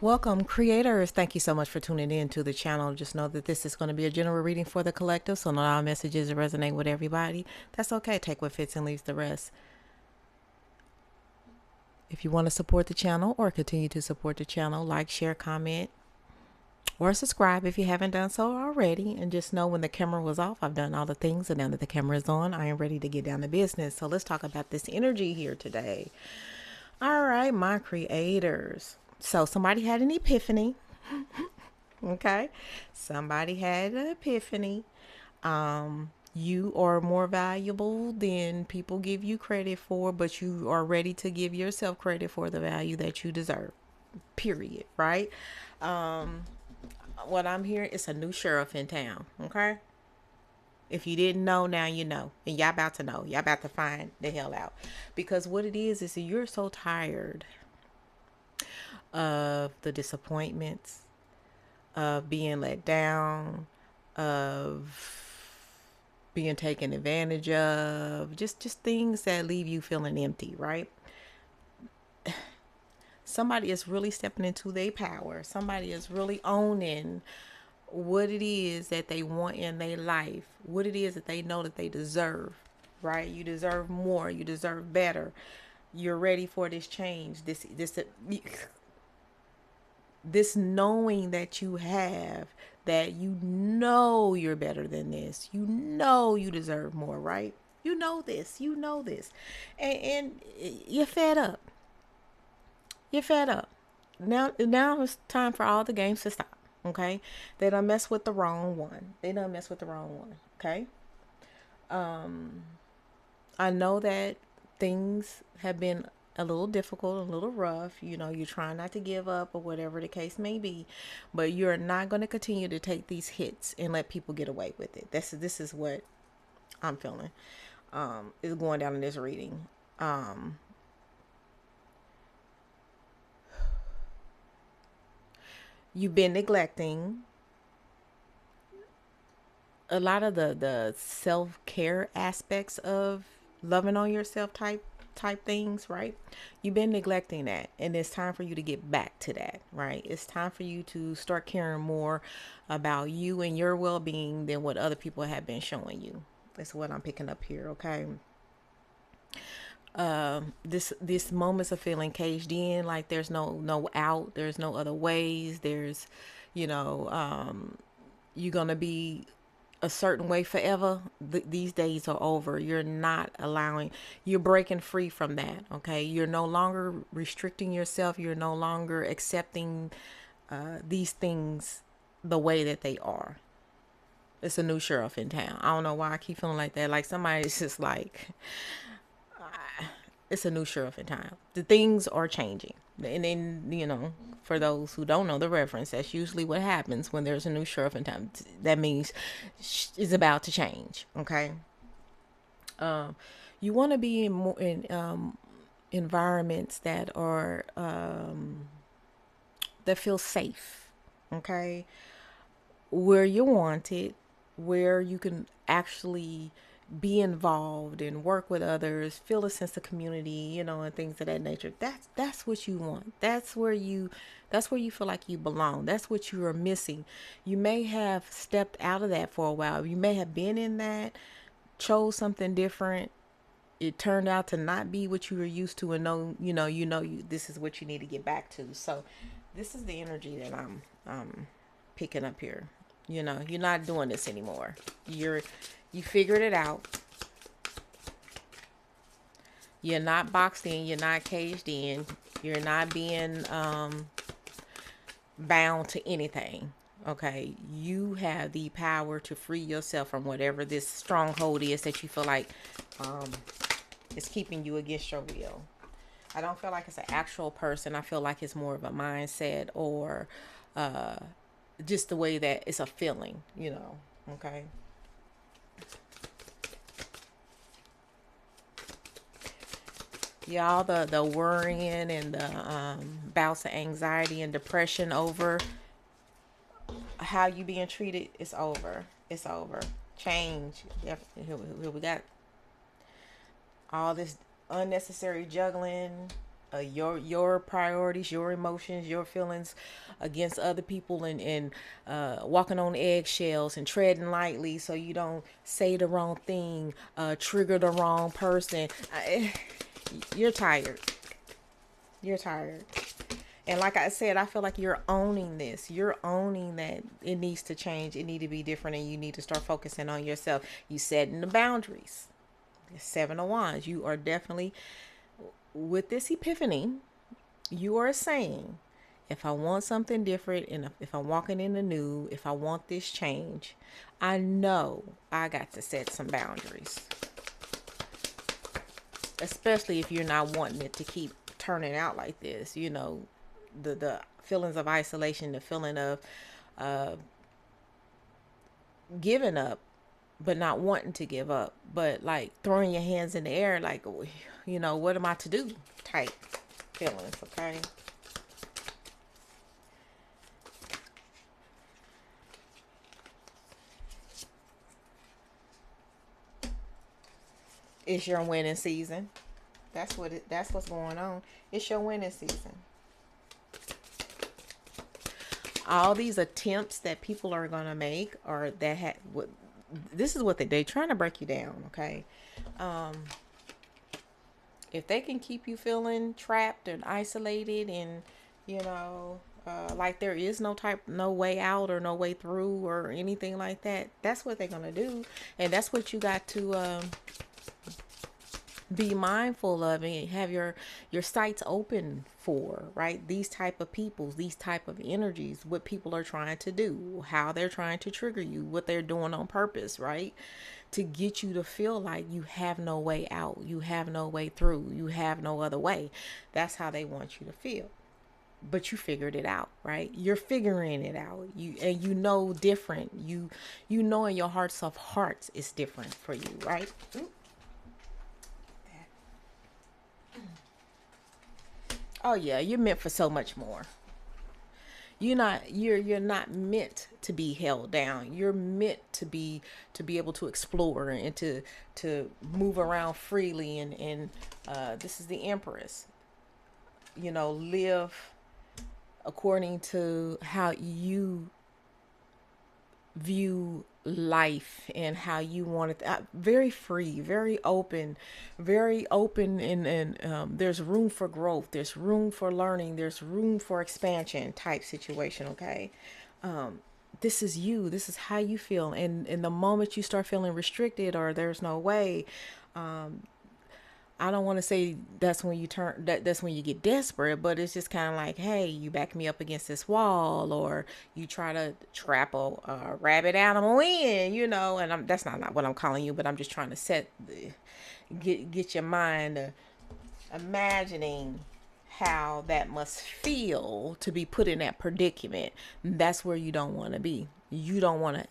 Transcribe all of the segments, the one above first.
Welcome, creators. Thank you so much for tuning in to the channel. Just know that this is going to be a general reading for the collective, so not all messages resonate with everybody. That's okay. Take what fits and leaves the rest. If you want to support the channel or continue to support the channel, like, share, comment, or subscribe if you haven't done so already. And just know when the camera was off, I've done all the things, and now that the camera is on, I am ready to get down to business. So let's talk about this energy here today. All right, my creators. So somebody had an epiphany. Okay. Somebody had an epiphany. You are more valuable than people give you credit for, but you are ready to give yourself credit for the value that you deserve. Period. Right? What I'm hearing is a new sheriff in town. Okay. If you didn't know, now you know. And y'all about to know. Y'all about to find the hell out. Because what it is that you're so tired of the disappointments, of being let down, of being taken advantage of, just things that leave you feeling empty, right? Somebody is really stepping into their power. Somebody is really owning what it is that they want in their life, what it is that they know that they deserve, right? You deserve more, you deserve better. You're ready for this change. This knowing that you have, that you know you're better than this, you know you deserve more, right? You know this, and you're fed up. You're fed up. Now it's time for all the games to stop. Okay, they done mess with the wrong one. Okay. I know that things have been a little difficult, a little rough. You know, you're trying not to give up or whatever the case may be, but you're not going to continue to take these hits and let people get away with it. This is what I'm feeling. Is going down in this reading. You've been neglecting a lot of the self-care aspects of loving on yourself type things, right? You've been neglecting that, and it's time for you to get back to that, right? It's time for you to start caring more about you and your well-being than what other people have been showing you. That's what I'm picking up here. Okay. This moments of feeling caged in, like there's no out, there's no other ways, there's, you know, you're gonna be a certain way forever. These days are over. You're not allowing, you're breaking free from that. Okay, you're no longer restricting yourself, you're no longer accepting these things the way that they are. It's a new sheriff in town. I don't know why I keep feeling like that, like somebody's just like, it's a new sheriff in town. The things are changing. And then, you know, for those who don't know the reference, that's usually what happens when there's a new sheriff in town. That means it's about to change. Okay. You want to be in more in environments that are that feel safe. Okay, where you're wanted, where you can actually be involved and work with others, feel a sense of community, you know, and things of that nature. That's what you want. That's where you feel like you belong. That's what you are missing. You may have stepped out of that for a while. You may have been in that, chose something different. It turned out to not be what you were used to, and this is what you need to get back to. So this is the energy that I'm picking up here. You know, you're not doing this anymore. You figured it out. You're not boxed in. You're not caged in. You're not being bound to anything. Okay, you have the power to free yourself from whatever this stronghold is that you feel like is keeping you against your will. I don't feel like it's an actual person. I feel like it's more of a mindset, or just the way that it's a feeling, you know. Okay. Y'all, the worrying and the bouts of anxiety and depression over how you being treated is over. It's over. Change. Here we got all this unnecessary juggling. your priorities, your emotions, your feelings against other people, and walking on eggshells and treading lightly so you don't say the wrong thing, trigger the wrong person. You're tired. You're tired. And like I said, I feel like you're owning this. You're owning that it needs to change. It need to be different, and you need to start focusing on yourself. You setting the boundaries. Seven of Wands. You are definitely with this epiphany. You are saying, if I want something different, and if I'm walking in the new, if I want this change, I know I got to set some boundaries. Especially if you're not wanting it to keep turning out like this. The feelings of isolation, the feeling of uh, giving up, but not wanting to give up, but like throwing your hands in the air, like, what am I to do? Type feelings, okay? It's your winning season. That's what's going on. It's your winning season. All these attempts that people are gonna make, or that this is what they're trying to break you down, okay? Um, if they can keep you feeling trapped and isolated, and like there is no way out or no way through or anything like that, that's what they're gonna do. And that's what you got to be mindful of, and have your sights open for, right? These type of peoples, these type of energies, what people are trying to do, how they're trying to trigger you, what they're doing on purpose, right? To get you to feel like you have no way out, you have no way through, you have no other way. That's how they want you to feel. But you figured it out, right? You're figuring it out. Different. You know in your hearts of hearts it's different for you, right? Oh yeah, you're meant for so much more. You're not meant to be held down. You're meant to be able to explore, and to move around freely, and this is the Empress. Live according to how you view life and how you want it. Very free, very open, and there's room for growth. There's room for learning. There's room for expansion type situation. Okay, this is you. This is how you feel. And in the moment you start feeling restricted, or there's no way, I don't want to say that's when you get desperate, but it's just kind of like, hey, you back me up against this wall, or you try to trap a rabbit animal in, and that's not what I'm calling you, but I'm just trying to get your mind imagining how that must feel to be put in that predicament. That's where you don't want to be. You don't want to,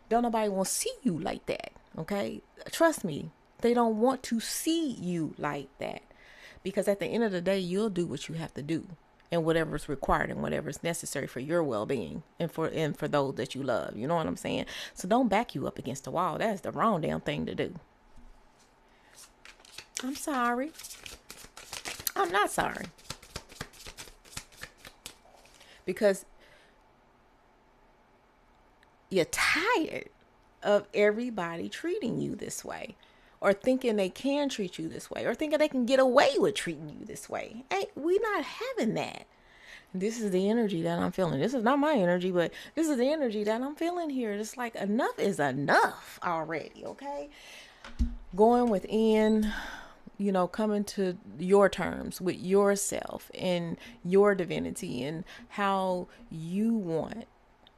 don't nobody want to see you like that. Okay. Trust me. They don't want to see you like that, because at the end of the day, you'll do what you have to do, and whatever's required and whatever's necessary for your well-being, and for those that you love. You know what I'm saying? So don't back you up against the wall. That's the wrong damn thing to do. I'm sorry. I'm not sorry, because you're tired of everybody treating you this way, or thinking they can treat you this way, or thinking they can get away with treating you this way. Hey, we not having that. This is the energy that I'm feeling. This is not my energy, but this is the energy that I'm feeling here. It's like enough is enough already, okay? Going within, coming to your terms with yourself and your divinity, and how you want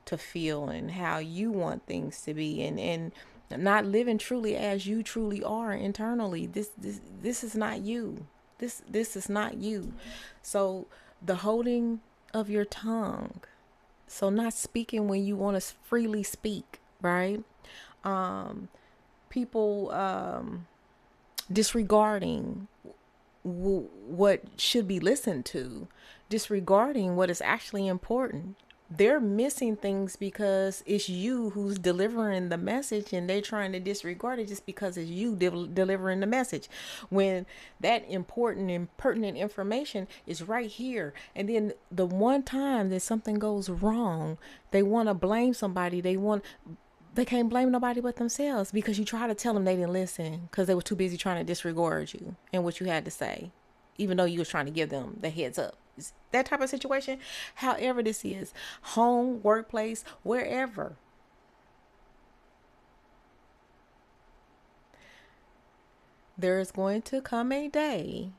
to feel, and how you want things to be, and not living truly as you truly are internally. This is not you. This is not you. So the holding of your tongue, so not speaking when you want to freely speak, right? People disregarding what should be listened to, disregarding what is actually important, they're missing things because it's you who's delivering the message, and they're trying to disregard it just because it's you delivering the message, when that important and pertinent information is right here. And then the one time that something goes wrong, they want to blame somebody. They can't blame nobody but themselves, because you try to tell them they didn't listen because they were too busy trying to disregard you and what you had to say, even though you was trying to give them the heads up. It's that type of situation. However this is, home, workplace, wherever, there is going to come a day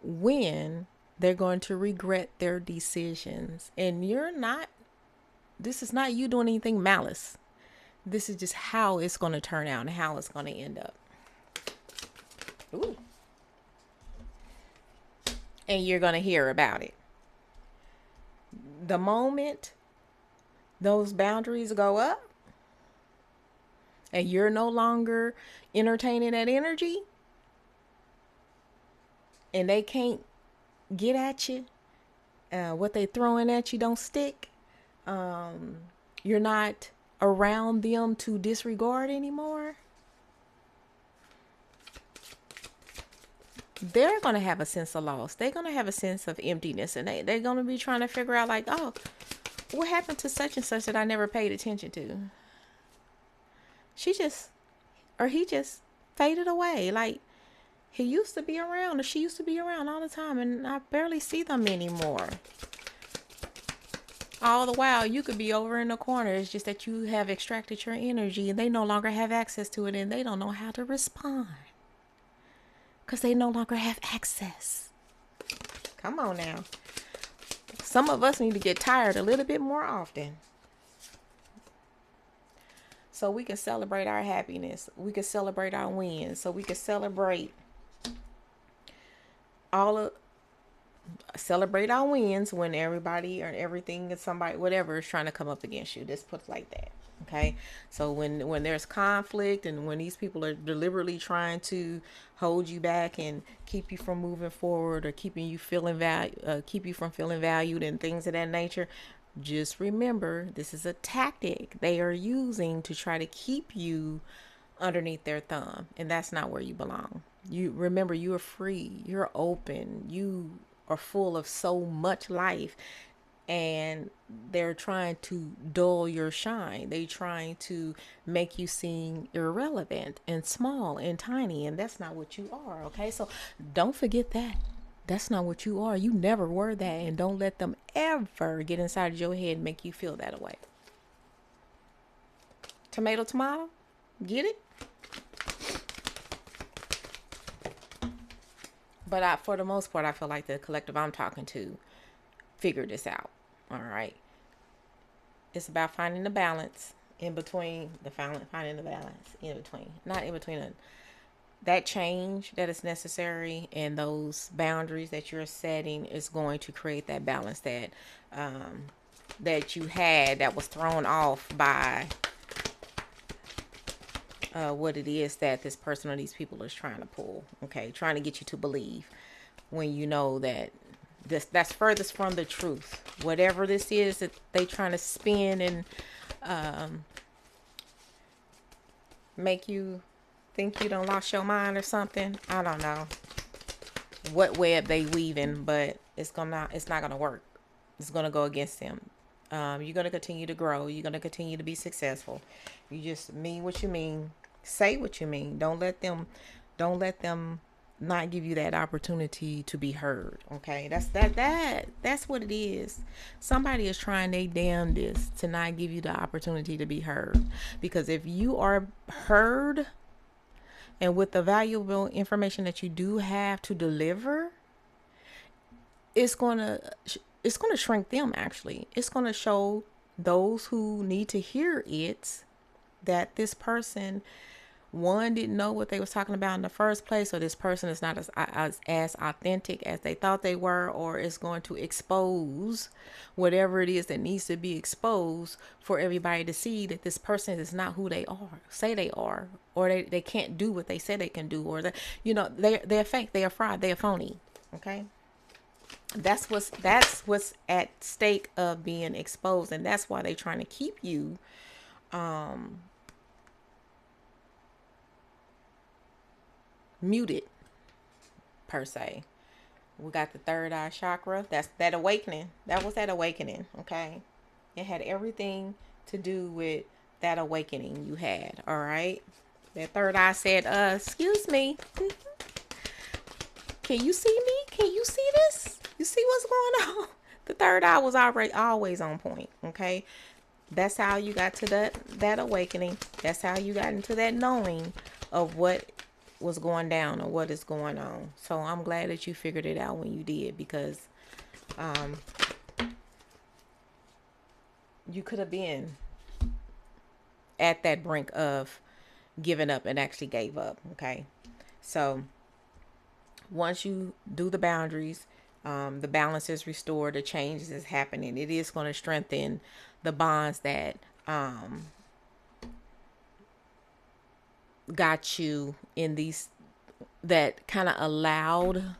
when they're going to regret their decisions. And this is not you doing anything malice. This is just how it's going to turn out and how it's going to end up. Ooh. And you're going to hear about it. The moment those boundaries go up and you're no longer entertaining that energy, and they can't get at you, what they throwing at you don't stick, you're not around them to disregard anymore, they're going to have a sense of loss. They're going to have a sense of emptiness, and they're going to be trying to figure out, like, oh, what happened to such and such that I never paid attention to? She just, or he just faded away. Like, he used to be around, or she used to be around all the time, and I barely see them anymore. All the while, you could be over in the corner. It's just that you have extracted your energy, and they no longer have access to it, and they don't know how to respond because they no longer have access. Come on now. Some of us need to get tired a little bit more often, so we can celebrate our happiness. We can celebrate our wins. So we can celebrate all of celebrate our wins when everybody or everything and somebody, whatever, is trying to come up against you. Just put it like that. Okay. So when there's conflict, and when these people are deliberately trying to hold you back and keep you from moving forward, or keeping you keep you from feeling valued and things of that nature, just remember, this is a tactic they are using to try to keep you underneath their thumb, and that's not where you belong. You remember, you are free, you're open, you are full of so much life, and they're trying to dull your shine. They're trying to make you seem irrelevant and small and tiny, and that's not what you are. Okay, so don't forget that. That's not what you are. You never were that, and don't let them ever get inside your head and make you feel that way. Tomato, tomato, get it? But for the most part, I feel like the collective I'm talking to figured this out. All right. It's about finding the balance in between, finding the balance in between, not in between that change that is necessary, and those boundaries that you're setting is going to create that balance that you had, that was thrown off by what it is that this person or these people is trying to pull. Okay, trying to get you to believe, when you know that that's furthest from the truth. Whatever this is that they trying to spin and make you think you done lost your mind or something. I don't know what web they weaving, but it's not gonna work. It's gonna go against them. You're gonna continue to grow. You're gonna continue to be successful. You just mean what you mean. Say what you mean. Don't let them not give you that opportunity to be heard. Okay, that's what it is. Somebody is trying their damnedest to not give you the opportunity to be heard, because if you are heard, and with the valuable information that you do have to deliver, it's gonna shrink them. Actually, it's gonna show those who need to hear it that this person, one, didn't know what they was talking about in the first place, or this person is not as authentic as they thought they were, or is going to expose whatever it is that needs to be exposed for everybody to see that this person is not who they say they are, or they can't do what they say they can do, or they're fake, they are fraud, they are phony. Okay, That's what's at stake of being exposed, and that's why they're trying to keep you muted per se. We got the third eye chakra. That's that awakening. That was that awakening. Okay, it had everything to do with that awakening you had. All right. That third eye said, excuse me, can you see me? Can you see this? You see what's going on? The third eye was already always on point. Okay. That's how you got to that awakening. That's how you got into that knowing of what was going down or what is going on. So I'm glad that you figured it out when you did, because you could have been at that brink of giving up and actually gave up. Okay. So once you do the boundaries, the balance is restored, the changes is happening. It is going to strengthen the bonds that got you in these, that kind of allowed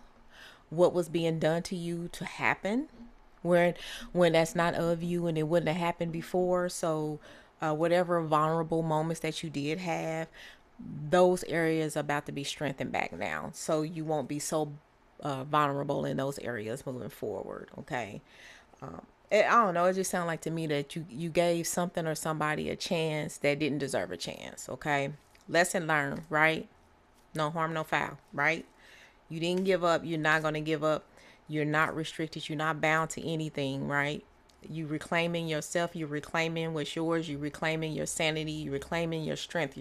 what was being done to you to happen, when that's not of you and it wouldn't have happened before. So whatever vulnerable moments that you did have, those areas are about to be strengthened back now, so you won't be so vulnerable in those areas moving forward. Okay. I don't know, it just sounded like to me that you gave something or somebody a chance that didn't deserve a chance. Okay. Lesson learned, right? No harm, no foul, right? You didn't give up. You're not going to give up. You're not restricted. You're not bound to anything, right? You reclaiming yourself. You're reclaiming what's yours. You're reclaiming your sanity. You're reclaiming your strength.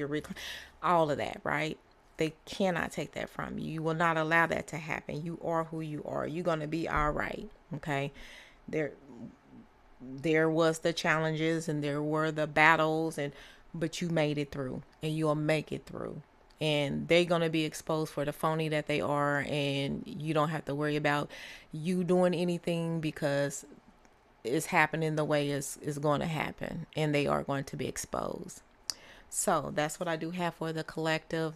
All of that, right? They cannot take that from you. You will not allow that to happen. You are who you are. You're going to be all right. Okay. There, there was the challenges and there were the battles, and but you made it through and you'll make it through, and they're going to be exposed for the phony that they are, and you don't have to worry about you doing anything, because it's happening the way it's going to happen, and they are going to be exposed. So that's what I do have for the collective.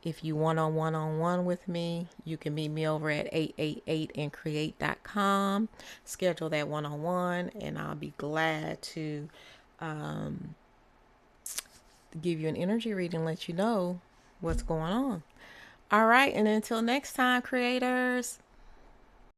If you want on one with me, you can meet me over at 888andcreate.com. Schedule that one on one, and I'll be glad to give you an energy reading, let you know what's going on. All right, and until next time, creators.